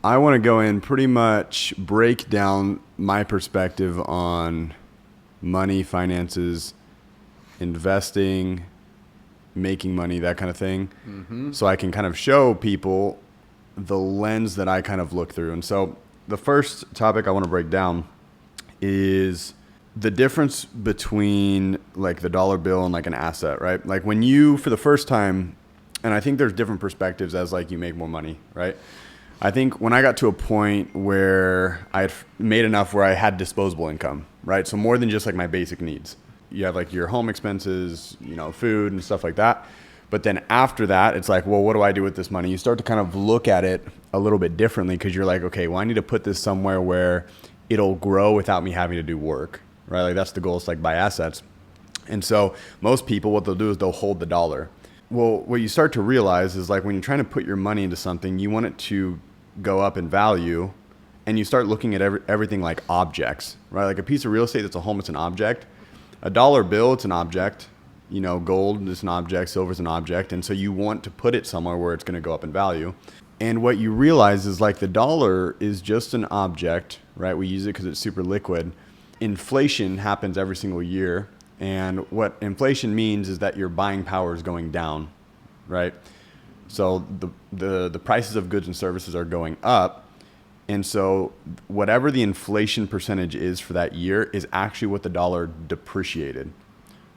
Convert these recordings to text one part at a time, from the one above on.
I want to go in pretty much break down my perspective on money, finances, investing, making money, that kind of thing. So I can kind of show people the lens that I kind of look through. And so the first topic I want to break down is the difference between like the dollar bill and like an asset, right? Like when you, for the first time, and I think there's different perspectives as like you make more money, right? I think when I got to a point where I had made enough where I had disposable income, right? So more than just like my basic needs. You have like your home expenses, you know, food and stuff like that. But then after that, it's like, well, what do I do with this money? You start to kind of look at it a little bit differently because you're like, okay, well, I need to put this somewhere where it'll grow without me having to do work, right? Like that's the goal, is like buy assets. And so most people, what they'll do is they'll hold the dollar. Well, what you start to realize is like when you're trying to put your money into something, you want it to go up in value, and you start looking at everything like objects, right? Like a piece of real estate that's a home, it's an object. A dollar bill, it's an object. You know, gold is an object, silver is an object. And so you want to put it somewhere where it's going to go up in value. And what you realize is like the dollar is just an object, right? We use it because it's super liquid. Inflation happens every single year. And what inflation means is that your buying power is going down, right? So the prices of goods and services are going up. And so whatever the inflation percentage is for that year is actually what the dollar depreciated.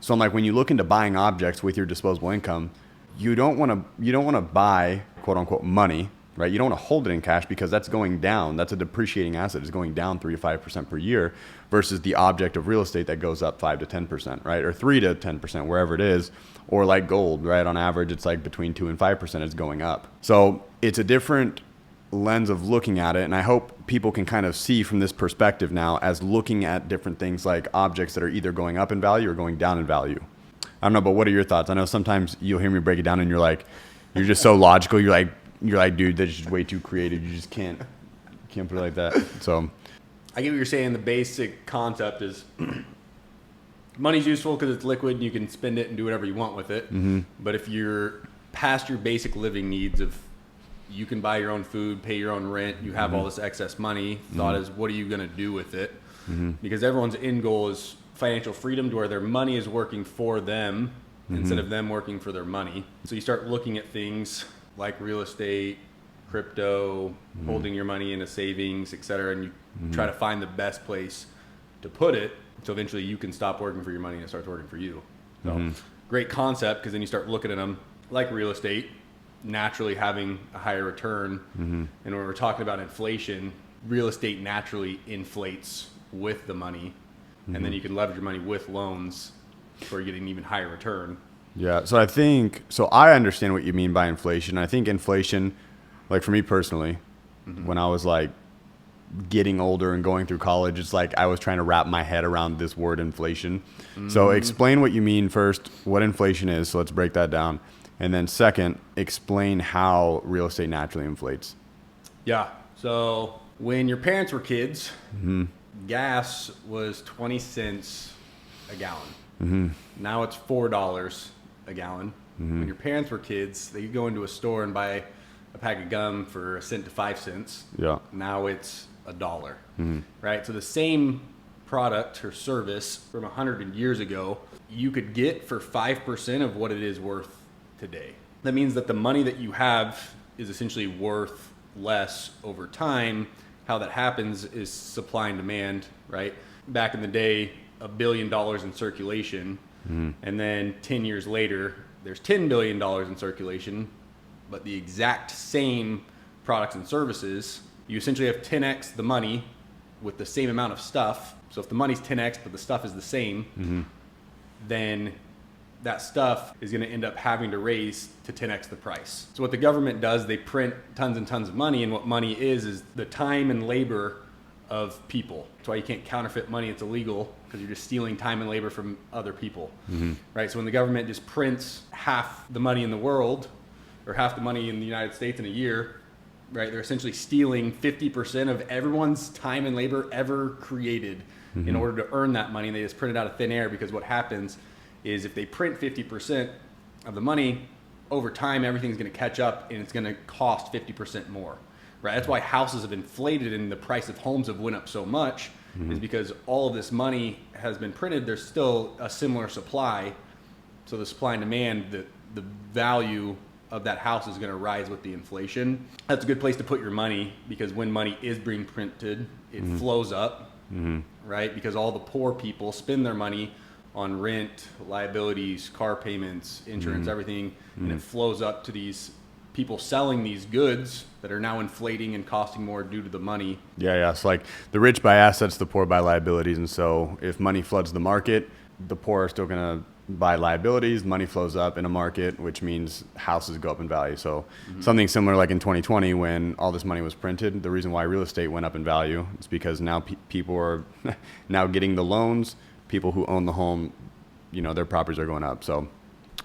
So I'm like, when you look into buying objects with your disposable income, you don't want to buy quote unquote money, right? You don't want to hold it in cash because that's going down. That's a depreciating asset. It's going down 3 to 5% per year versus the object of real estate that goes up 5 to 10%, right? Or 3 to 10%, wherever it is. Or like gold, right? On average, it's like between 2 and 5% is going up. So it's a different lens of looking at it. And I hope people can kind of see from this perspective now as looking at different things like objects that are either going up in value or going down in value. I don't know, but what are your thoughts? I know sometimes you'll hear me break it down and you're just so logical. You're like, dude, that's just way too creative. You just can't put it like that. So I get what you're saying. The basic concept is money's useful because it's liquid and you can spend it and do whatever you want with it. Mm-hmm. But if you're past your basic living needs of you can buy your own food, pay your own rent, you have all this excess money, thought is what are you going to do with it? Mm-hmm. Because everyone's end goal is financial freedom to where their money is working for them instead of them working for their money. So you start looking at things like real estate, crypto, holding your money in a savings, et cetera, and you try to find the best place to put it so eventually you can stop working for your money and it starts working for you. So great concept, because then you start looking at them like real estate, naturally having a higher return. And when we're talking about inflation, real estate naturally inflates with the money, and then you can leverage your money with loans for getting an even higher return. Yeah, so I understand what you mean by inflation. I think inflation, like for me personally, when I was like getting older and going through college, it's like I was trying to wrap my head around this word inflation. So explain what you mean first, what inflation is. So let's break that down. And then second, explain how real estate naturally inflates. Yeah, so when your parents were kids, gas was 20 cents a gallon. Now it's $4 a gallon. When your parents were kids, they could go into a store and buy a pack of gum for 1 cent to 5 cents. Yeah. Now it's $1. Right? So the same product or service from 100 years ago, you could get for 5% of what it is worth today. That means that the money that you have is essentially worth less over time. How that happens is supply and demand, right? Back in the day, $1 billion in circulation, and then 10 years later, there's $10 billion in circulation, but the exact same products and services, you essentially have 10x the money with the same amount of stuff. So if the money's 10x, but the stuff is the same, then that stuff is going to end up having to raise to 10x the price. So what the government does, they print tons and tons of money, and what money is the time and labor of people. That's why you can't counterfeit money. It's illegal because you're just stealing time and labor from other people, right? So when the government just prints half the money in the world or half the money in the United States in a year, right, they're essentially stealing 50% of everyone's time and labor ever created in order to earn that money. And they just print it out of thin air, because what happens is if they print 50% of the money, over time everything's going to catch up and it's going to cost 50% more. right? That's why houses have inflated and the price of homes have went up so much, is because all of this money has been printed. There's still a similar supply. So the supply and demand, the value of that house is going to rise with the inflation. That's a good place to put your money, because when money is being printed, it flows up, right? Because all the poor people spend their money on rent, liabilities, car payments, insurance, everything, and it flows up to these people selling these goods that are now inflating and costing more due to the money. Yeah. It's like the rich buy assets, the poor buy liabilities. And so if money floods the market, the poor are still going to buy liabilities. Money flows up in a market, which means houses go up in value. So something similar like in 2020 when all this money was printed, the reason why real estate went up in value is because now people are now getting the loans. People who own the home, their properties are going up. So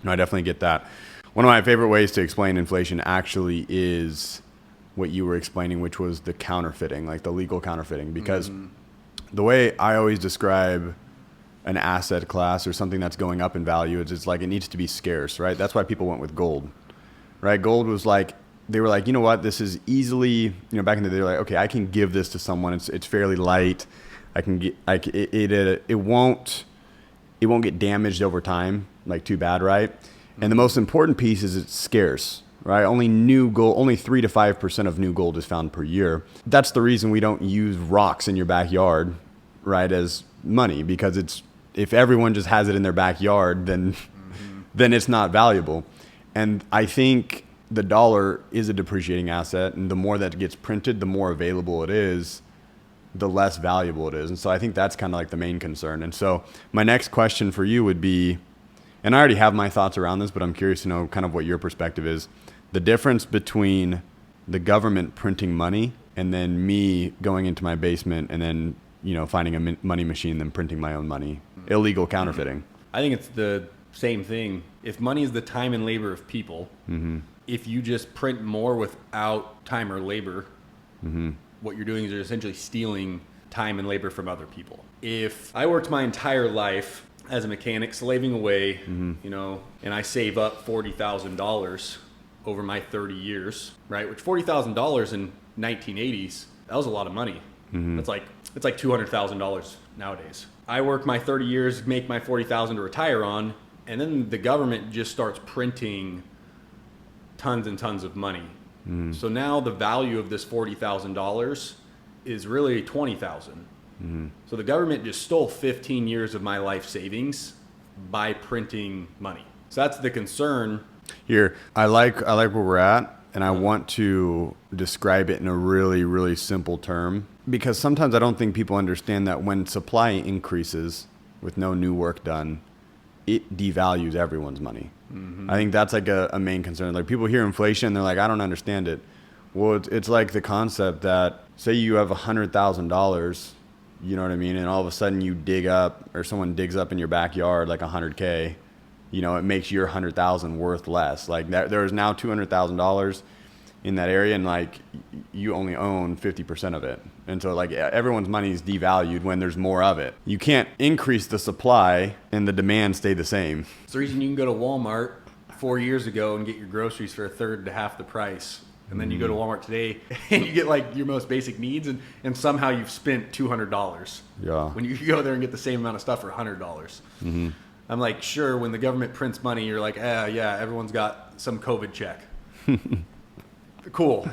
I definitely get that. One of my favorite ways to explain inflation actually is what you were explaining, which was the counterfeiting, like the legal counterfeiting. Because the way I always describe an asset class or something that's going up in value is it's like it needs to be scarce, right? That's why people went with gold, right? Gold was like, they were like, you know what, this is easily, back in the day, they're like, okay, I can give this to someone. It's fairly light. I can get, it won't get damaged over time, like too bad, right? And the most important piece is it's scarce, right? Only 3 to 5% of new gold is found per year. That's the reason we don't use rocks in your backyard, right, as money, because if everyone just has it in their backyard, then it's not valuable. And I think the dollar is a depreciating asset, and the more that gets printed, the more available it is, the less valuable it is. And so I think that's kind of like the main concern. And so my next question for you would be, and I already have my thoughts around this, but I'm curious to know kind of what your perspective is, the difference between the government printing money and then me going into my basement and then, finding a money machine, then printing my own money, illegal counterfeiting. I think it's the same thing. If money is the time and labor of people, if you just print more without time or labor, what you're doing is you're essentially stealing time and labor from other people. If I worked my entire life as a mechanic, slaving away, and I save up $40,000 over my 30 years, right? Which $40,000 in 1980s, that was a lot of money. It's like $200,000 nowadays. I work my 30 years, make my $40,000 to retire on, and then the government just starts printing tons and tons of money. So now the value of this $40,000 is really $20,000. So the government just stole 15 years of my life savings by printing money. So that's the concern. Here, I like where we're at, and I want to describe it in a really, really simple term, because sometimes I don't think people understand that when supply increases with no new work done, it devalues everyone's money. I think that's like a main concern. Like people hear inflation, they're like, I don't understand it. Well, it's like the concept that say you have $100,000, you know what I mean? And all of a sudden you dig up, or someone digs up in your backyard like $100K, it makes your $100,000 worth less. Like there is now $200,000 in that area, and like you only own 50% of it. And so like everyone's money is devalued when there's more of it. You can't increase the supply and the demand stay the same. It's the reason you can go to Walmart 4 years ago and get your groceries for a third to half the price. And then you go to Walmart today and you get like your most basic needs, and somehow you've spent $200. Yeah. When you go there and get the same amount of stuff for $100. I'm like, sure, when the government prints money, you're like, yeah, everyone's got some COVID check. Cool.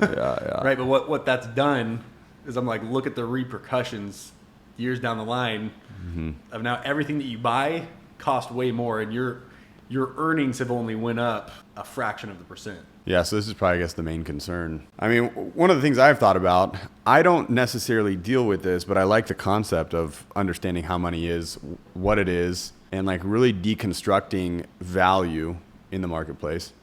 Yeah. Right, but what that's done is I'm like, look at the repercussions years down the line of now everything that you buy cost way more, and your earnings have only went up a fraction of the percent. Yeah, so this is probably, I guess, the main concern. I mean, one of the things I've thought about, I don't necessarily deal with this, but I like the concept of understanding how money is, what it is, and like really deconstructing value in the marketplace,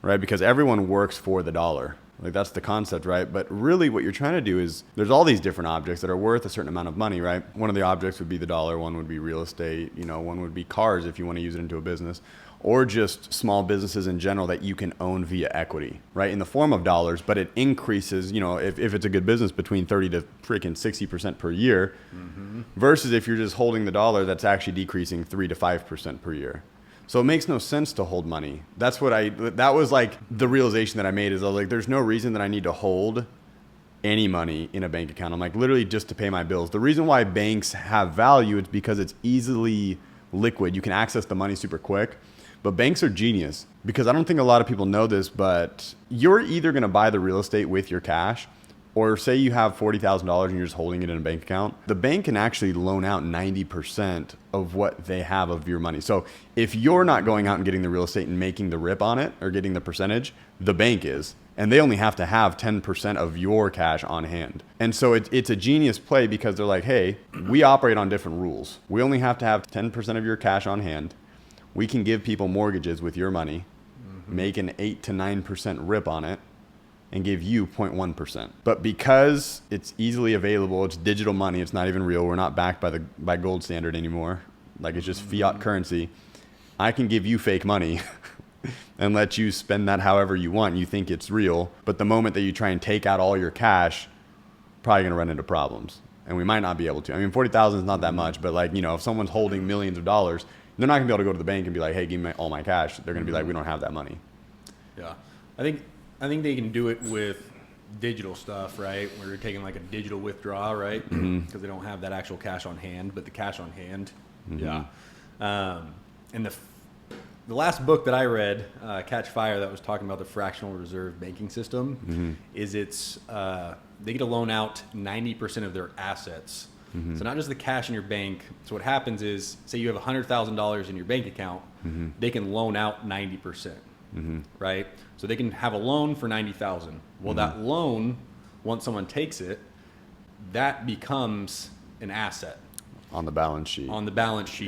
right? Because everyone works for the dollar. Like that's the concept, right? But really what you're trying to do is there's all these different objects that are worth a certain amount of money, right? One of the objects would be the dollar. One would be real estate. One would be cars if you want to use it into a business, or just small businesses in general that you can own via equity, right? In the form of dollars, but it increases, if it's a good business, between 30 to freaking 60% per year versus if you're just holding the dollar, that's actually decreasing 3 to 5% per year. So it makes no sense to hold money. That was like the realization that I made is I was like, there's no reason that I need to hold any money in a bank account. I'm like, literally just to pay my bills. The reason why banks have value is because it's easily liquid. You can access the money super quick. But banks are genius because I don't think a lot of people know this, but you're either going to buy the real estate with your cash, or say you have $40,000 and you're just holding it in a bank account. The bank can actually loan out 90% of what they have of your money. So if you're not going out and getting the real estate and making the rip on it or getting the percentage, the bank is. And they only have to have 10% of your cash on hand. And so it's a genius play because they're like, hey, we operate on different rules. We only have to have 10% of your cash on hand. We can give people mortgages with your money, make an 8 to 9% rip on it, and give you 0.1%. But because it's easily available, it's digital money, it's not even real, we're not backed by gold standard anymore, like it's just fiat currency, I can give you fake money and let you spend that however you want. You think it's real, but the moment that you try and take out all your cash, probably gonna run into problems. And we might not be able to. I mean, 40,000 is not that much, but like, if someone's holding millions of dollars, they're not gonna be able to go to the bank and be like, hey, give me all my cash. They're gonna be like, we don't have that money. Yeah. I think they can do it with digital stuff, right? Where you're taking like a digital withdrawal, right? Because they don't have that actual cash on hand, but the cash on hand. Yeah. And the last book that I read, Catch Fire, that was talking about the fractional reserve banking system, is they get to loan out 90% of their assets. So not just the cash in your bank. So what happens is, say you have $100,000 in your bank account, they can loan out 90%, right? So they can have a loan for $90,000. Well, that loan, once someone takes it, that becomes an asset. On the balance sheet.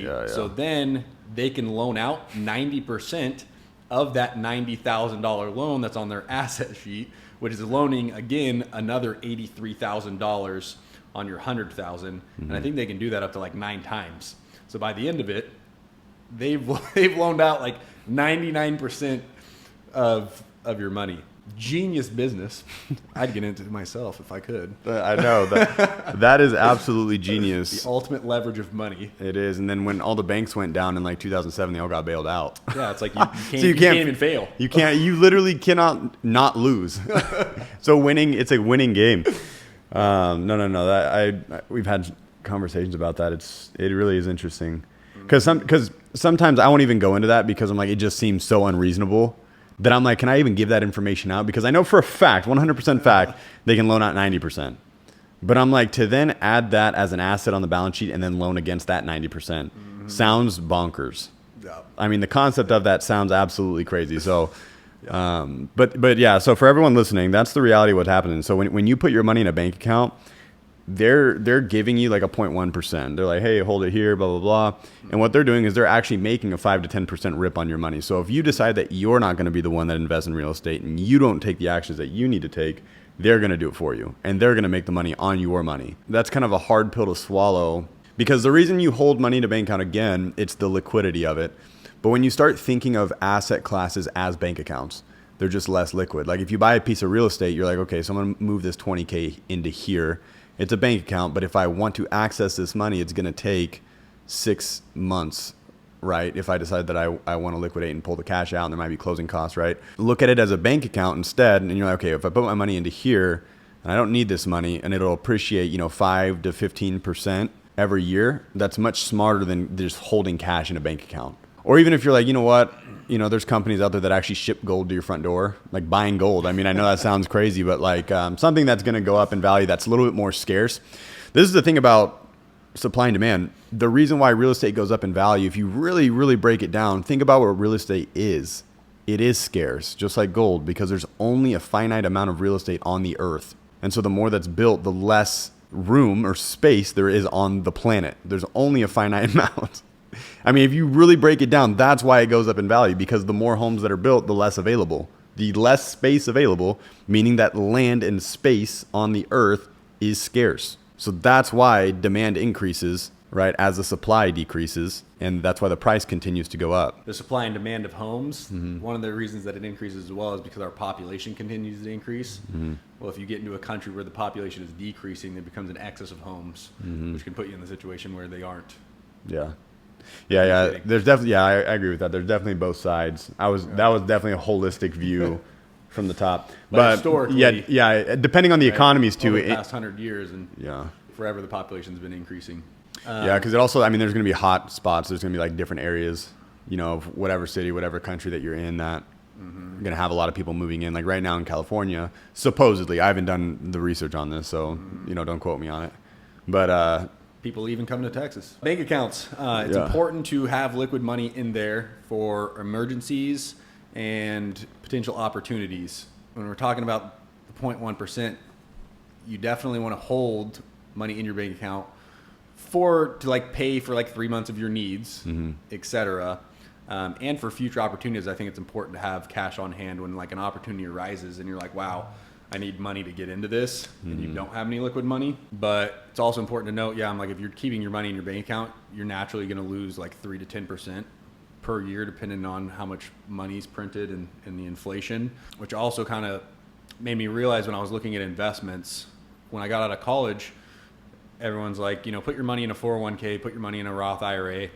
Yeah. So then they can loan out 90% of that $90,000 loan that's on their asset sheet, which is loaning, again, another $83,000 on your 100,000, and I think they can do that up to like 9 times. So by the end of it, they've loaned out like 99% of your money. Genius business. I'd get into it myself if I could. I know that is absolutely genius. The ultimate leverage of money. It is. And then when all the banks went down in like 2007, they all got bailed out. Yeah, it's like you can't even fail. You literally cannot not lose. So it's a winning game. No. We've had conversations about that. It really is interesting because sometimes I won't even go into that because I'm like, it just seems so unreasonable that I'm like, can I even give that information out? Because I know for a fact, 100% fact, they can loan out 90%. But I'm like, to then add that as an asset on the balance sheet and then loan against that 90% sounds bonkers. Yeah. I mean, the concept of that sounds absolutely crazy. So. But yeah, so for everyone listening, that's the reality of what's happening. So when you put your money in a bank account, they're giving you like a 0.1%. They're like, hey, hold it here, blah, blah, blah. And what they're doing is they're actually making a 5 to 10% rip on your money. So if you decide that you're not going to be the one that invests in real estate and you don't take the actions that you need to take, they're going to do it for you. And they're going to make the money on your money. That's kind of a hard pill to swallow because the reason you hold money in a bank account, again, it's the liquidity of it. But when you start thinking of asset classes as bank accounts, they're just less liquid. Like if you buy a piece of real estate, you're like, okay, so I'm going to move this 20K into here. It's a bank account, but if I want to access this money, it's going to take 6 months, right? If I decide that I want to liquidate and pull the cash out, and there might be closing costs, right? Look at it as a bank account instead, and you're like, okay, if I put my money into here, and I don't need this money, and it'll appreciate, 5 to 15% every year, that's much smarter than just holding cash in a bank account. Or even if you're like, you know what, there's companies out there that actually ship gold to your front door, like buying gold. I mean, I know that sounds crazy, but like something that's going to go up in value that's a little bit more scarce. This is the thing about supply and demand. The reason why real estate goes up in value, if you really, really break it down, think about what real estate is. It is scarce, just like gold, because there's only a finite amount of real estate on the earth. And so the more that's built, the less room or space there is on the planet. There's only a finite amount. I mean, if you really break it down, that's why it goes up in value, because the more homes that are built, the less available. The less space available, meaning that land and space on the earth is scarce. So that's why demand increases, right, as the supply decreases, and that's why the price continues to go up. The supply and demand of homes, one of the reasons that it increases as well is because our population continues to increase. Well, if you get into a country where the population is decreasing, there becomes an excess of homes, which can put you in the situation where they aren't. Yeah. Yeah. There's definitely, I agree with that. There's definitely both sides. That was definitely a holistic view from the top. But historically, depending on the economies too. Over the past 100 years, and yeah, forever the population's been increasing. Yeah, because it also, I mean, there's going to be hot spots. There's going to be like different areas, of whatever city, whatever country that you're in that are going to have a lot of people moving in. Like right now in California, supposedly, I haven't done the research on this, so, don't quote me on it. But people even come to Texas. Bank accounts. It's important to have liquid money in there for emergencies and potential opportunities. When we're talking about the 0.1%, you definitely want to hold money in your bank account to like pay for like 3 months of your needs, etc. And for future opportunities. I think it's important to have cash on hand when like an opportunity arises and you're like, wow, I need money to get into this, and you don't have any liquid money. But it's also important to note, I'm like, if you're keeping your money in your bank account, you're naturally going to lose like 3 to 10% per year, depending on how much money's printed and the inflation, which also kind of made me realize when I was looking at investments, when I got out of college, everyone's like, put your money in a 401k, put your money in a Roth IRA,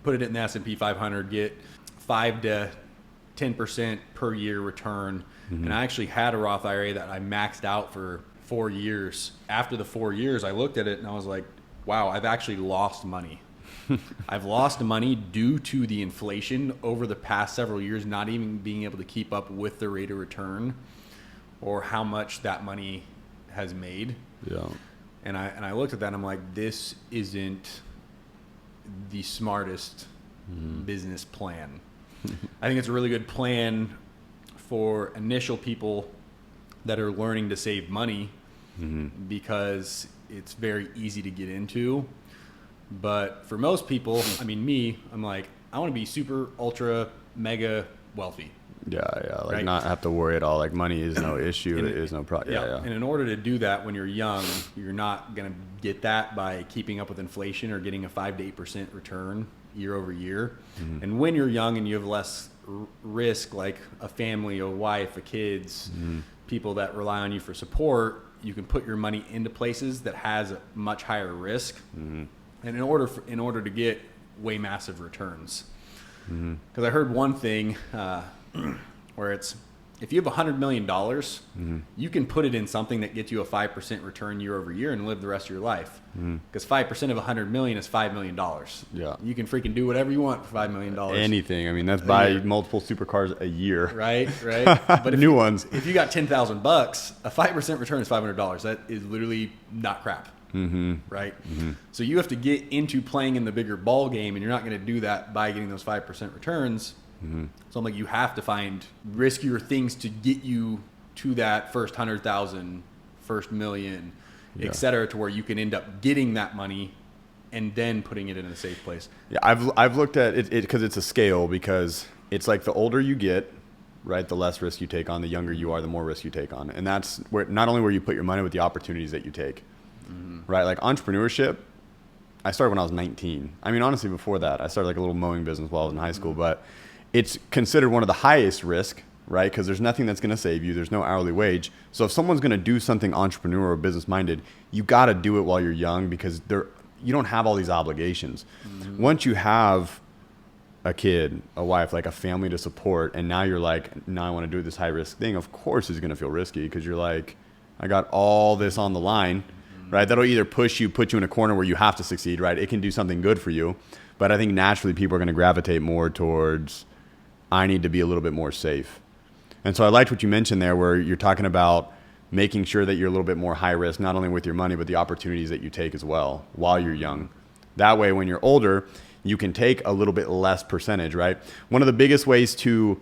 put it in the S&P 500, get 5 to 10% per year return. And I actually had a Roth IRA that I maxed out for 4 years. After the 4 years, I looked at it and I was like, wow, I've actually lost money. I've lost money due to the inflation over the past several years, not even being able to keep up with the rate of return or how much that money has made. Yeah. And I looked at that and I'm like, this isn't the smartest business plan. I think it's a really good plan for initial people that are learning to save money because it's very easy to get into. But for most people, I mean, I'm like, I want to be super, ultra, mega wealthy. Like right? Not have to worry at all. Like money is no issue. It is no problem. Yeah. And in order to do that when you're young, you're not going to get that by keeping up with inflation or getting a 5 to 8% return year over year. And when you're young and you have less risk, like a family, a wife, a kids, people that rely on you for support, you can put your money into places that has a much higher risk. And in order to get way massive returns. Because I heard one thing where it's, if you have $100 million, you can put it in something that gets you a 5% return year over year and live the rest of your life. Because 5% of $100 million is $5 million. Yeah. You can freaking do whatever you want for $5 million. Anything. I mean, that's buy multiple supercars a year. Right. But New ones. If you got $10,000, a 5% return is $500. That is literally not crap. Right. So you have to get into playing in the bigger ball game, and you're not going to do that by getting those 5% returns. So I'm like, you have to find riskier things to get you to that first 100,000, first million, et cetera, to where you can end up getting that money and then putting it in a safe place. Yeah, I've looked at it because it's a scale, because it's like the older you get, right, the less risk you take on, the younger you are, the more risk you take on. And that's where not only where you put your money, but the opportunities that you take. Right? Like entrepreneurship, I started when I was 19. I mean, honestly, before that, I started like a little mowing business while I was in high school, but it's considered one of the highest risk, right? Because there's nothing that's going to save you. There's no hourly wage. So if someone's going to do something entrepreneur or business minded, you got to do it while you're young, because you don't have all these obligations. Once you have a kid, a wife, like a family to support, and now you're like, now I want to do this high risk thing, of course it's going to feel risky, because you're like, I got all this on the line. Right, that'll either put you in a corner where you have to succeed, right? It can do something good for you, but I think naturally people are going to gravitate more towards, I need to be a little bit more safe. And so I liked what you mentioned there, where you're talking about making sure that you're a little bit more high risk, not only with your money, but the opportunities that you take as well while you're young. That way, when you're older, you can take a little bit less percentage, right? One of the biggest ways to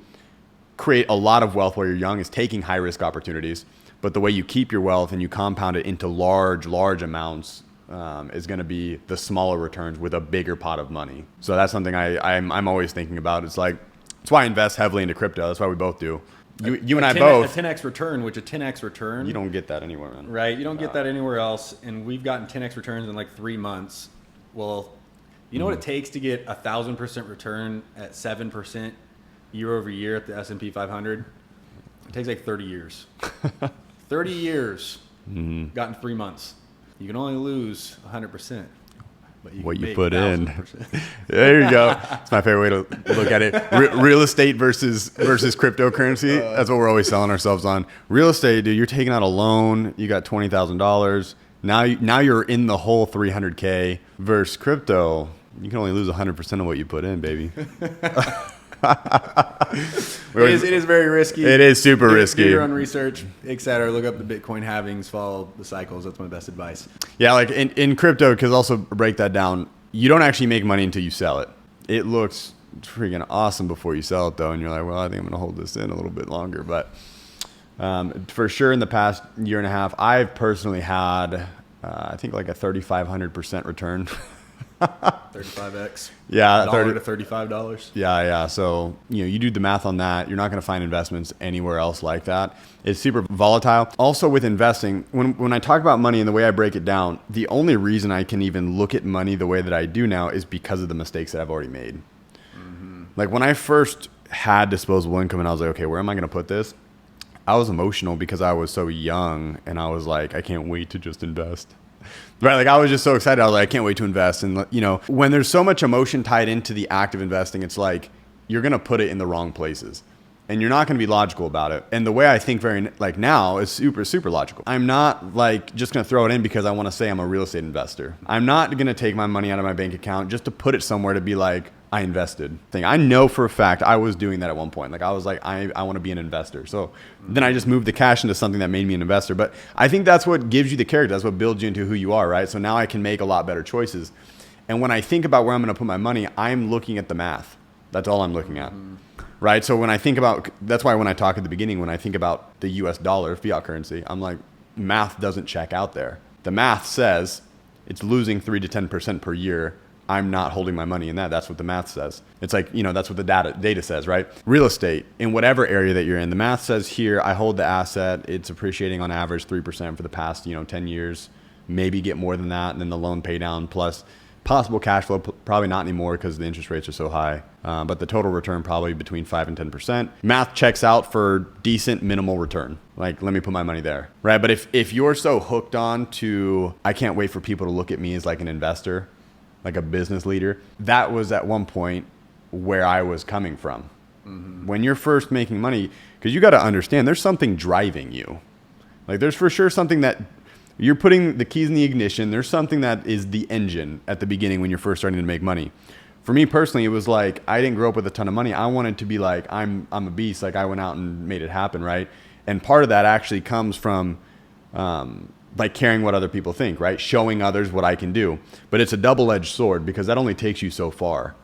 create a lot of wealth while you're young is taking high risk opportunities. But the way you keep your wealth and you compound it into large amounts is going to be the smaller returns with a bigger pot of money. So that's something I'm always thinking about. It's like, that's why I invest heavily into crypto. That's why we both do. You and I both. A 10x return, which a 10x return. You don't get that anywhere, man. Right. You don't get that anywhere else. And we've gotten 10x returns in like 3 months. Well, you know what it takes to get 1,000% return at 7% year over year at the S&P 500? It takes like 30 years. 30 years got in 3 months. You can only lose 100%. But you what can you make put in. 1,000%. There you go. It's my favorite way to look at it. Real estate versus cryptocurrency. That's what we're always selling ourselves on. Real estate, dude, you're taking out a loan. You got $20,000. Now you're in the whole 300K. Versus crypto, you can only lose 100% of what you put in, baby. It is very risky. It is super risky. Do your own research, etc. Look up the Bitcoin halvings, follow the cycles. That's my best advice. Yeah, like in crypto, because also break that down, you don't actually make money until you sell it. It looks freaking awesome before you sell it, though, and you're like, well, I think I'm going to hold this in a little bit longer. But for sure, in the past year and a half, I've personally had, I think, like a 3,500% return. 35x. Yeah, $1 to $35. Yeah. So, you do the math on that. You're not going to find investments anywhere else like that. It's super volatile. Also with investing, when I talk about money and the way I break it down, the only reason I can even look at money the way that I do now is because of the mistakes that I've already made. Mm-hmm. Like when I first had disposable income and I was like, okay, where am I going to put this? I was emotional because I was so young and I was like, I can't wait to just invest. Right, like I was just so excited. I was like, I can't wait to invest. And when there's so much emotion tied into the act of investing, it's like you're gonna put it in the wrong places, and you're not gonna be logical about it. And the way I think now is super logical. I'm not like just gonna throw it in because I want to say I'm a real estate investor. I'm not gonna take my money out of my bank account just to put it somewhere to be like I invested. I know for a fact I was doing that at one point. Like I was like, I want to be an investor. So then I just moved the cash into something that made me an investor. But I think that's what gives you the character. That's what builds you into who you are, right? So now I can make a lot better choices. And when I think about where I'm going to put my money, I'm looking at the math. That's all I'm looking at, right? So when I think about, that's why when I talk at the beginning, when I think about the US dollar, fiat currency, I'm like, math doesn't check out there. The math says it's losing 3 to 10% per year. I'm not holding my money in that. That's what the math says. It's like, that's what the data says, right? Real estate, in whatever area that you're in, the math says here, I hold the asset. It's appreciating on average 3% for the past, 10 years, maybe get more than that. And then the loan pay down plus possible cash flow, probably not anymore because the interest rates are so high. But the total return probably between 5 and 10%. Math checks out for decent minimal return. Like, let me put my money there, right? But if you're so hooked on to, I can't wait for people to look at me as like an investor, like a business leader, that was at one point where I was coming from. Mm-hmm. When you're first making money, because you got to understand there's something driving you. Like there's for sure something that you're putting the keys in the ignition. There's something that is the engine at the beginning when you're first starting to make money. For me personally, it was like, I didn't grow up with a ton of money. I wanted to be like, I'm a beast. Like I went out and made it happen. Right. And part of that actually comes from, like caring what other people think, right? Showing others what I can do. But it's a double-edged sword because that only takes you so far,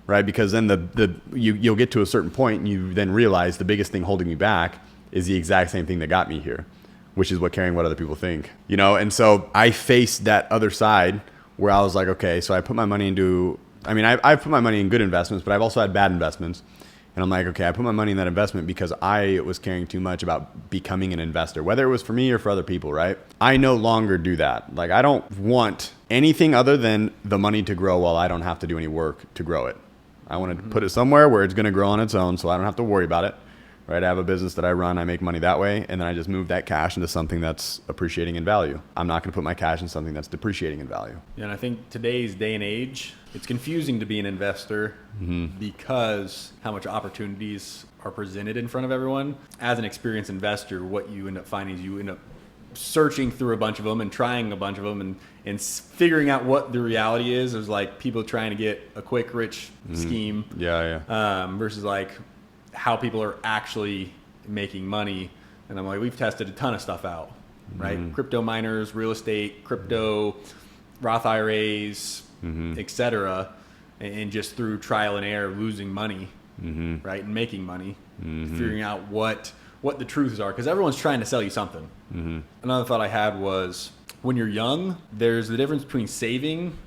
right? Because then you'll get to a certain point and you then realize the biggest thing holding me back is the exact same thing that got me here, which is what caring what other people think, And so I faced that other side where I was like, okay, so I put my money into, I've put my money in good investments, but I've also had bad investments. And I'm like, okay, I put my money in that investment because I was caring too much about becoming an investor, whether it was for me or for other people, right? I no longer do that. Like, I don't want anything other than the money to grow while I don't have to do any work to grow it. I want to put it somewhere where it's going to grow on its own so I don't have to worry about it, right? I have a business that I run. I make money that way. And then I just move that cash into something that's appreciating in value. I'm not going to put my cash in something that's depreciating in value. Yeah, and I think today's day and age, it's confusing to be an investor because how much opportunities are presented in front of everyone. As an experienced investor, what you end up finding is you end up searching through a bunch of them and trying a bunch of them and figuring out what the reality is. There's like people trying to get a quick, rich scheme. Versus like how people are actually making money. And I'm like, we've tested a ton of stuff out, right? Crypto miners, real estate, crypto, Roth IRAs, etc. And just through trial and error, losing money, right? And making money, figuring out what the truths are. Because everyone's trying to sell you something. Another thought I had was when you're young, there's the difference between saving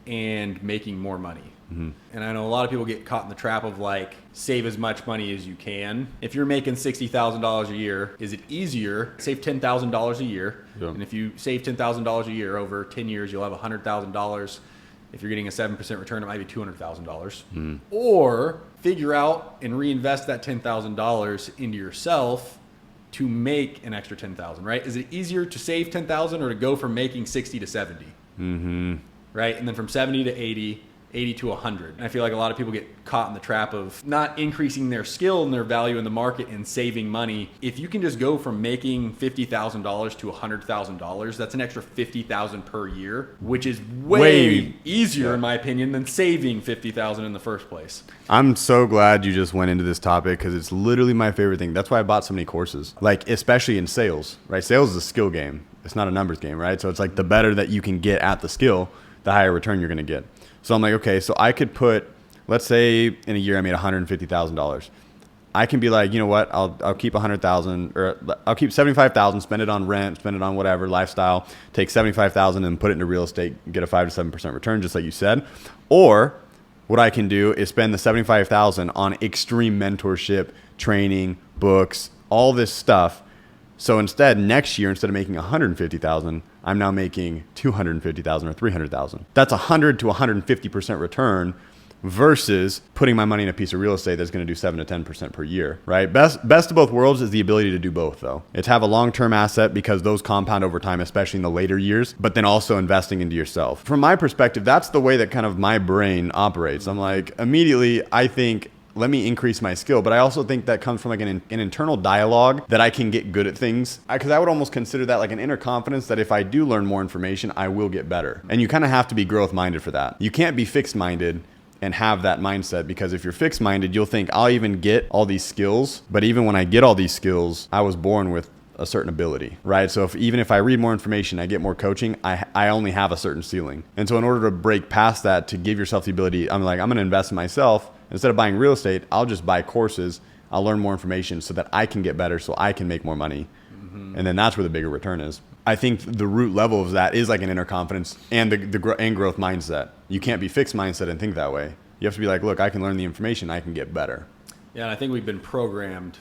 and making more money. And I know a lot of people get caught in the trap of like, save as much money as you can. If you're making $60,000 a year, is it easier? Save $10,000 a year. Yeah. And if you save $10,000 a year over 10 years, you'll have $100,000. If you're getting a 7% return, it might be $200,000. Or figure out and reinvest that $10,000 into yourself to make an extra $10,000, right? Is it easier to save $10,000 or to go from making 60 to 70? right? And then from 70 to 80, 80 to 100. And I feel like a lot of people get caught in the trap of not increasing their skill and their value in the market and saving money. If you can just go from making $50,000 to $100,000, that's an extra $50,000 per year, which is way easier in my opinion than saving $50,000 in the first place. I'm so glad you just went into this topic because it's literally my favorite thing. That's why I bought so many courses, like especially in sales, right? Sales is a skill game. It's not a numbers game, right? So it's like the better that you can get at the skill, the higher return you're going to get. So I'm like, okay, so I could put, let's say in a year I made $150,000. I can be like, you know what? I'll keep 100,000 or I'll keep 75,000, spend it on rent, spend it on whatever lifestyle, take 75,000 and put it into real estate, get a 5 to 7% return, just like you said. Or what I can do is spend the 75,000 on extreme mentorship, training, books, all this stuff. So instead, next year, instead of making 150,000, I'm now making 250,000 or 300,000. That's 100 to 150% return versus putting my money in a piece of real estate that's going to do 7 to 10% per year, right? Best of both worlds is the ability to do both, though. It's have a long-term asset because those compound over time, especially in the later years, but then also investing into yourself. From my perspective, that's the way that kind of my brain operates. I'm like, immediately, I think, let me increase my skill. But I also think that comes from like an internal dialogue that I can get good at things. Because I would almost consider that like an inner confidence that if I do learn more information, I will get better. And you kind of have to be growth minded for that. You can't be fixed minded and have that mindset, because if you're fixed minded, you'll think I'll even get all these skills. But even when I get all these skills, I was born with a certain ability, right? So even if I read more information, I get more coaching, I only have a certain ceiling. And so in order to break past that, to give yourself the ability, I'm going to invest in myself. Instead of buying real estate, I'll just buy courses. I'll learn more information so that I can get better, so I can make more money. Mm-hmm. And then that's where the bigger return is. I think the root level of that is like an inner confidence and the growth mindset. You can't be fixed mindset and think that way. You have to be like, look, I can learn the information. I can get better. Yeah, and I think we've been programmed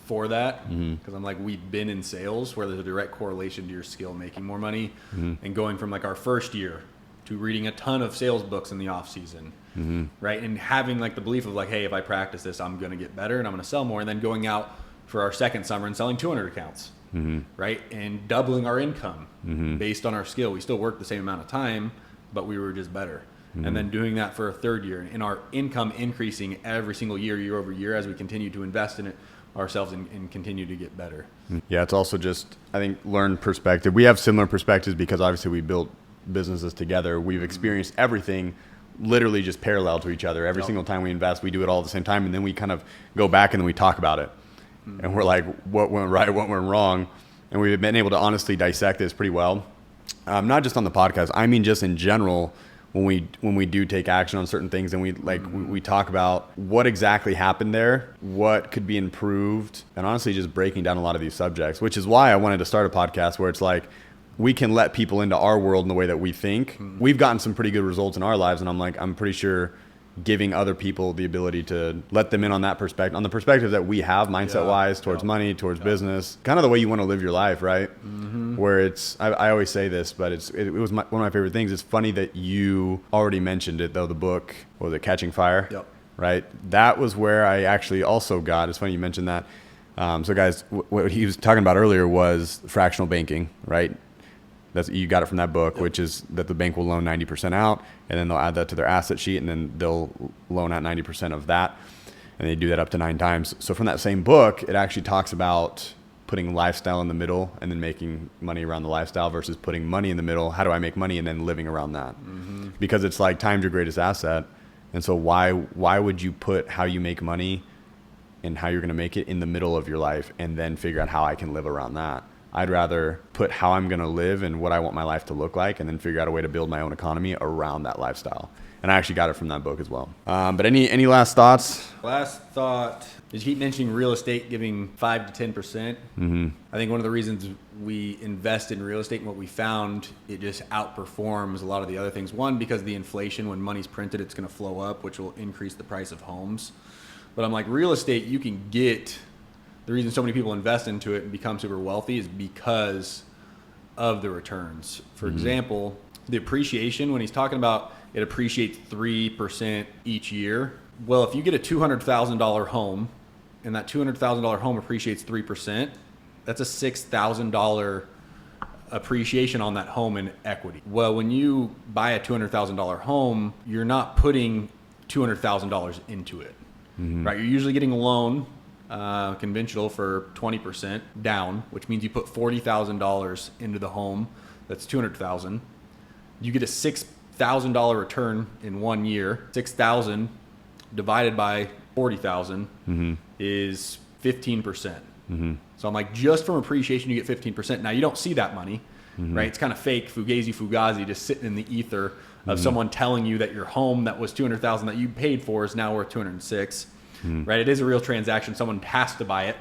for that, because I'm like, we've been in sales where there's a direct correlation to your skill making more money, and going from like our first year to reading a ton of sales books in the off season. Right. And having like the belief of like, hey, if I practice this, I'm going to get better and I'm going to sell more. And then going out for our second summer and selling 200 accounts. Right. And doubling our income based on our skill. We still worked the same amount of time, but we were just better. And then doing that for a third year, and our income increasing every single year over year, as we continue to invest in it ourselves and continue to get better. Yeah. It's also just, I think, learned perspective. We have similar perspectives because obviously we built businesses together. We've experienced everything literally just parallel to each other. Every single time we invest, we do it all at the same time. And then we kind of go back and then we talk about it. And we're like, what went right, what went wrong? And we've been able to honestly dissect this pretty well. Not just on the podcast. I mean, just in general, when we do take action on certain things and we talk about what exactly happened there, what could be improved, and honestly just breaking down a lot of these subjects, which is why I wanted to start a podcast where it's like, we can let people into our world in the way that we think. We've gotten some pretty good results in our lives. And I'm pretty sure giving other people the ability to let them in on that perspective, on the perspective that we have mindset wise towards money, towards business, kind of the way you want to live your life, right? Where it's, I always say this, but it was one of my favorite things. It's funny that you already mentioned it though, the book, what was it, Catching Fire? Yep. Right? That was where I actually also got, it's funny you mentioned that. So guys, what he was talking about earlier was fractional banking, right? You got it from that book, which is that the bank will loan 90% out, and then they'll add that to their asset sheet, and then they'll loan out 90% of that, and they do that up to 9 times. So from that same book, it actually talks about putting lifestyle in the middle and then making money around the lifestyle versus putting money in the middle. How do I make money? And then living around that. Because it's like time's your greatest asset. And so why would you put how you make money and how you're going to make it in the middle of your life and then figure out how I can live around that? I'd rather put how I'm going to live and what I want my life to look like and then figure out a way to build my own economy around that lifestyle. And I actually got it from that book as well. But any last thoughts? Last thought is you keep mentioning real estate giving 5 to 10%. I think one of the reasons we invest in real estate and what we found, it just outperforms a lot of the other things. One, because the inflation, when money's printed, it's going to flow up, which will increase the price of homes. But I'm like, real estate, you can get... The reason so many people invest into it and become super wealthy is because of the returns. For example, the appreciation, when he's talking about it appreciates 3% each year. Well, if you get a $200,000 home and that $200,000 home appreciates 3%, that's a $6,000 appreciation on that home in equity. Well, when you buy a $200,000 home, you're not putting $200,000 into it, right? You're usually getting a loan, conventional, for 20% down, which means you put $40,000 into the home. That's $200,000. You get a $6,000 return in 1 year. 6,000 divided by 40,000 is 15%. So I'm like, just from appreciation, you get 15%. Now, you don't see that money, right? It's kind of fake, fugazi, just sitting in the ether of someone telling you that your home that was 200,000 that you paid for is now worth 206. Right? It is a real transaction. Someone has to buy it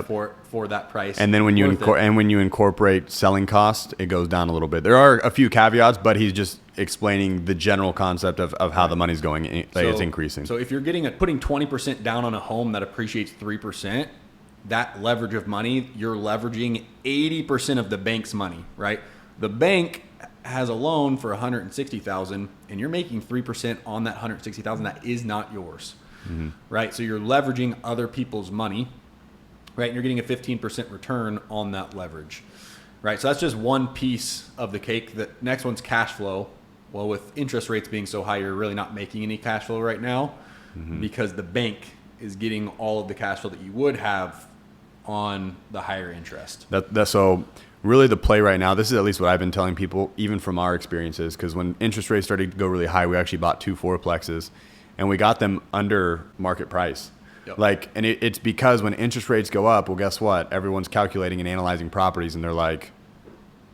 for that price. And then when you incorporate selling cost, it goes down a little bit. There are a few caveats, but he's just explaining the general concept of how the money's going. It's increasing. So if you're putting 20% down on a home that appreciates 3%, that leverage of money, you're leveraging 80% of the bank's money, right? The bank has a loan for $160,000 and you're making 3% on that $160,000 that is not yours. Right? So you're leveraging other people's money, right? And you're getting a 15% return on that leverage, right? So that's just one piece of the cake. The next one's cash flow. Well, with interest rates being so high, you're really not making any cash flow right now because the bank is getting all of the cash flow that you would have on the higher interest. That's so really the play right now. This is at least what I've been telling people, even from our experiences, because when interest rates started to go really high, we actually bought 2 fourplexes. And we got them under market price. Yep. And it's because when interest rates go up, well, guess what? Everyone's calculating and analyzing properties, and they're like,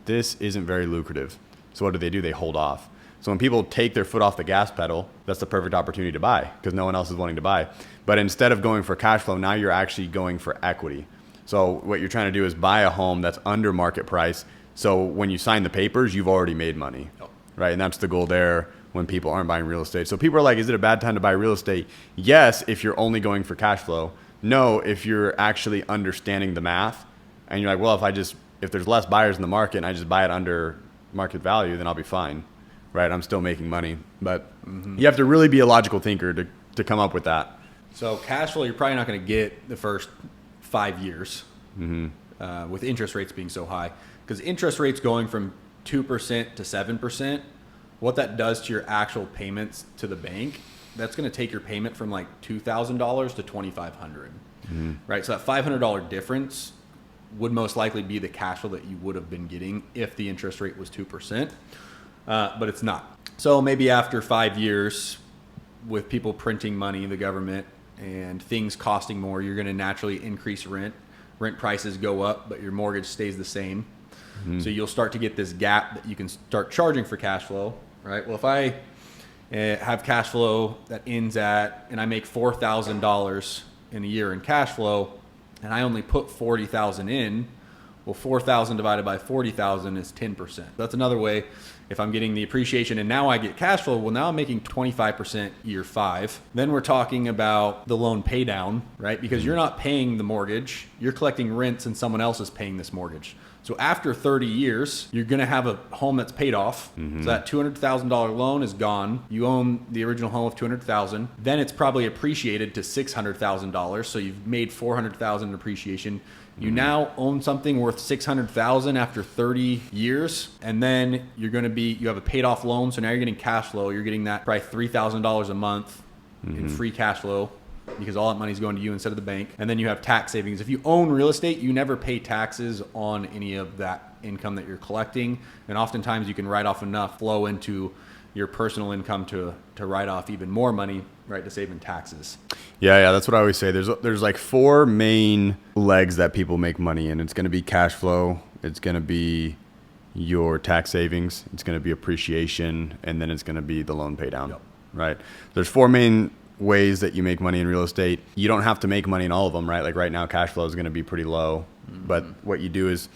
this isn't very lucrative. So what do? They hold off. So when people take their foot off the gas pedal, that's the perfect opportunity to buy because no one else is wanting to buy. But instead of going for cash flow, now you're actually going for equity. So what you're trying to do is buy a home that's under market price. So when you sign the papers, you've already made money, right? And that's the goal there. When people aren't buying real estate. So people are like, is it a bad time to buy real estate? Yes, if you're only going for cash flow. No, if you're actually understanding the math and you're like, well, if there's less buyers in the market and I just buy it under market value, then I'll be fine, right? I'm still making money. But you have to really be a logical thinker to come up with that. So cash flow, you're probably not going to get the first 5 years with interest rates being so high. Because interest rates going from 2% to 7%, what that does to your actual payments to the bank, that's going to take your payment from like $2,000 to $2,500, right? So that $500 difference would most likely be the cash flow that you would have been getting if the interest rate was 2%, but it's not. So maybe after 5 years, with people printing money, the government, and things costing more, you're going to naturally increase rent. Rent prices go up, but your mortgage stays the same. So you'll start to get this gap that you can start charging for cash flow. Right. Well, if I have cash flow that ends at, and I make $4,000 in a year in cash flow, and I only put $40,000 in, well, 4,000 divided by 40,000 is 10%. That's another way. If I'm getting the appreciation and now I get cash flow, well, now I'm making 25% year 5. Then we're talking about the loan pay down, right? Because you're not paying the mortgage, you're collecting rents, and someone else is paying this mortgage. So after 30 years, you're going to have a home that's paid off. So that $200,000 loan is gone. You own the original home of $200,000. Then it's probably appreciated to $600,000. So you've made $400,000 in appreciation. You now own something worth $600,000 after 30 years, and then you have a paid off loan. So now you're getting cash flow. You're getting that probably $3,000 a month in free cash flow, because all that money is going to you instead of the bank. And then you have tax savings. If you own real estate, you never pay taxes on any of that income that you're collecting. And oftentimes you can write off enough flow into your personal income to write off even more money, right, to save in taxes. Yeah, that's what I always say. There's like 4 main legs that people make money in. It's going to be cash flow. It's going to be your tax savings. It's going to be appreciation. And then it's going to be the loan pay down, right? There's 4 main ways that you make money in real estate. You don't have to make money in all of them, right? Like right now, cash flow is going to be pretty low. But what you do is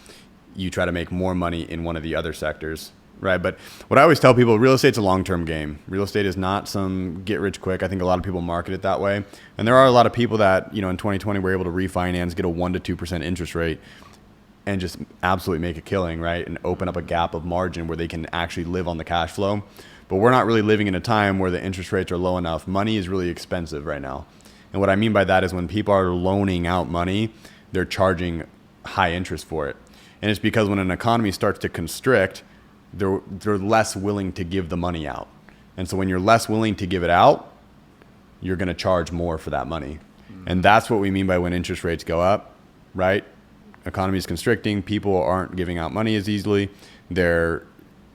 you try to make more money in one of the other sectors, right? But what I always tell people, real estate's a long-term game. Real estate is not some get-rich-quick. I think a lot of people market it that way. And there are a lot of people that, in 2020 were able to refinance, get a 1% to 2% interest rate, and just absolutely make a killing, right? And open up a gap of margin where they can actually live on the cash flow. But we're not really living in a time where the interest rates are low enough. Money is really expensive right now. And what I mean by that is when people are loaning out money, they're charging high interest for it. And it's because when an economy starts to constrict, they're less willing to give the money out. And so when you're less willing to give it out, you're going to charge more for that money. And that's what we mean by when interest rates go up, right? Economy is constricting. People aren't giving out money as easily. They're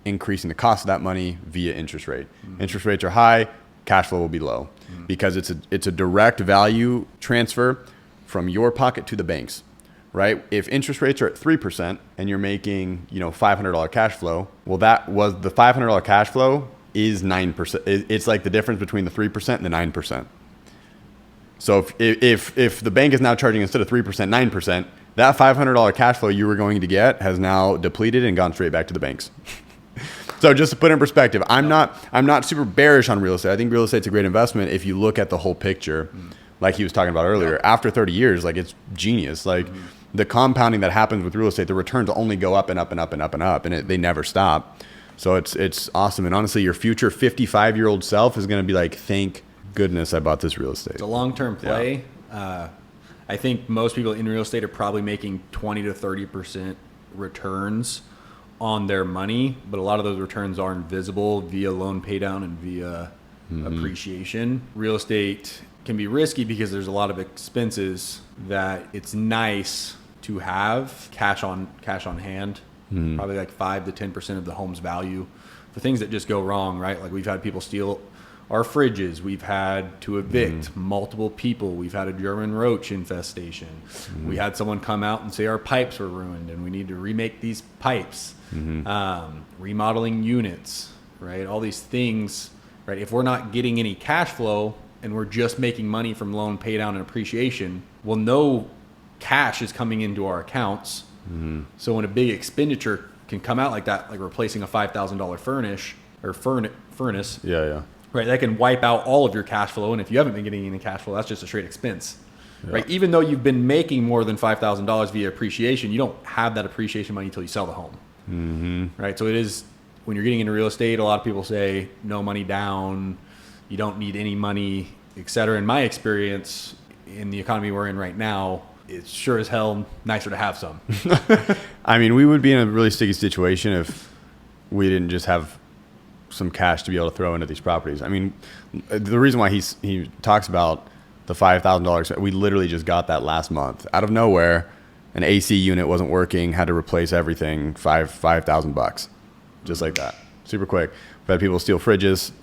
increasing the cost of that money via interest rate. Interest rates are high, cash flow will be low because it's a direct value transfer from your pocket to the banks, right? If interest rates are at 3% and you're making, $500 cash flow, well, that was the $500 cash flow is 9%. It's like the difference between the 3% and the 9%. So if the bank is now charging instead of 3%, 9%, that $500 cash flow you were going to get has now depleted and gone straight back to the banks. So just to put in perspective, I'm not super bearish on real estate. I think real estate's a great investment if you look at the whole picture, like he was talking about earlier. After 30 years, like it's genius. Like the compounding that happens with real estate, the returns only go up and up and up and up and up, and they never stop. So it's awesome. And honestly, your future 55-year-old self is going to be like, thank goodness I bought this real estate. It's a long-term play. Yeah. I think most people in real estate are probably making 20 to 30% returns on their money, but a lot of those returns aren't visible via loan pay down and via appreciation. Real estate can be risky because there's a lot of expenses that it's nice to have cash on hand, probably like 5 to 10% of the home's value for things that just go wrong, right? Like we've had people steal our fridges. We've had to evict multiple people. We've had a German roach infestation. We had someone come out and say our pipes were ruined and we need to remake these pipes. Remodeling units, right? All these things, right? If we're not getting any cash flow and we're just making money from loan pay down and appreciation, well, no cash is coming into our accounts. So when a big expenditure can come out like that, like replacing a $5,000 furnace, right, that can wipe out all of your cash flow. And if you haven't been getting any cash flow, that's just a straight expense, right? Even though you've been making more than $5,000 via appreciation, you don't have that appreciation money until you sell the home, right? So it is, when you're getting into real estate, a lot of people say no money down, you don't need any money, et cetera. In my experience, in the economy we're in right now, it's sure as hell nicer to have some. I mean, we would be in a really sticky situation if we didn't just have some cash to be able to throw into these properties. I mean, the reason why he talks about the $5,000, we literally just got that last month out of nowhere. An AC unit wasn't working, had to replace everything, $5,000, just like that, super quick. We've had people steal fridges.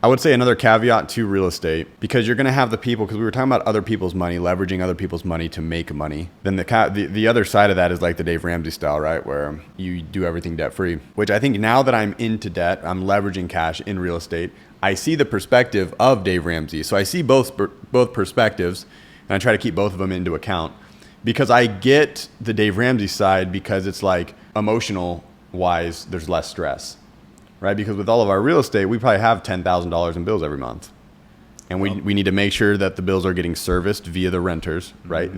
I would say another caveat to real estate, because you're going to have the people, because we were talking about other people's money, leveraging other people's money to make money. Then the other side of that is like the Dave Ramsey style, right? Where you do everything debt free, which I think now that I'm into debt, I'm leveraging cash in real estate. I see the perspective of Dave Ramsey. So I see both perspectives, and I try to keep both of them into account, because I get the Dave Ramsey side, because it's like emotional wise, there's less stress. Right? Because with all of our real estate, we probably have $10,000 in bills every month. And we need to make sure that the bills are getting serviced via the renters, right?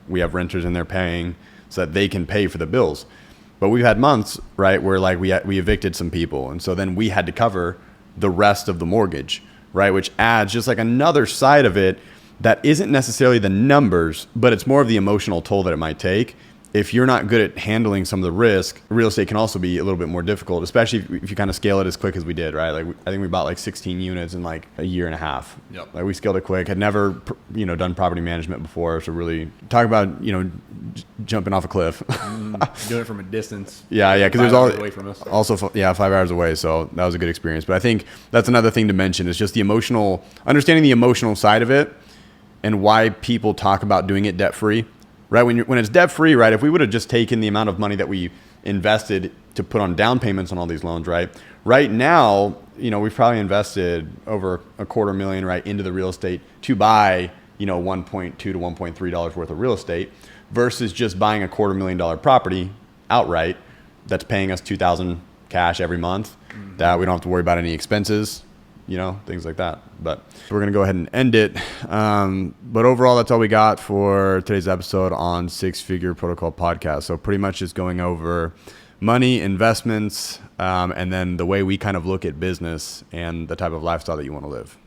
We have renters and they're paying so that they can pay for the bills. But we've had months, right, where like we evicted some people. And so then we had to cover the rest of the mortgage, right? Which adds just like another side of it that isn't necessarily the numbers, but it's more of the emotional toll that it might take. If you're not good at handling some of the risk, real estate can also be a little bit more difficult, especially if you kind of scale it as quick as we did, right? Like I think we bought like 16 units in like a year and a half. Yep. Like we scaled it quick. Had never, done property management before. So really talk about, jumping off a cliff. Doing it from a distance. Yeah. Because it was away from us. Also, 5 hours away. So that was a good experience. But I think that's another thing to mention is just understanding the emotional side of it and why people talk about doing it debt free. Right, when it's debt free, right? If we would have just taken the amount of money that we invested to put on down payments on all these loans, right? Right now, we've probably invested over $250,000 right into the real estate to buy, $1.2 to $1.3 worth of real estate, versus just buying a $250,000 property outright that's paying us $2,000 cash every month. That we don't have to worry about any expenses. Things like that. But we're going to go ahead and end it. But overall, that's all we got for today's episode on Six Figure Protocol Podcast. So pretty much just going over money, investments, and then the way we kind of look at business and the type of lifestyle that you want to live.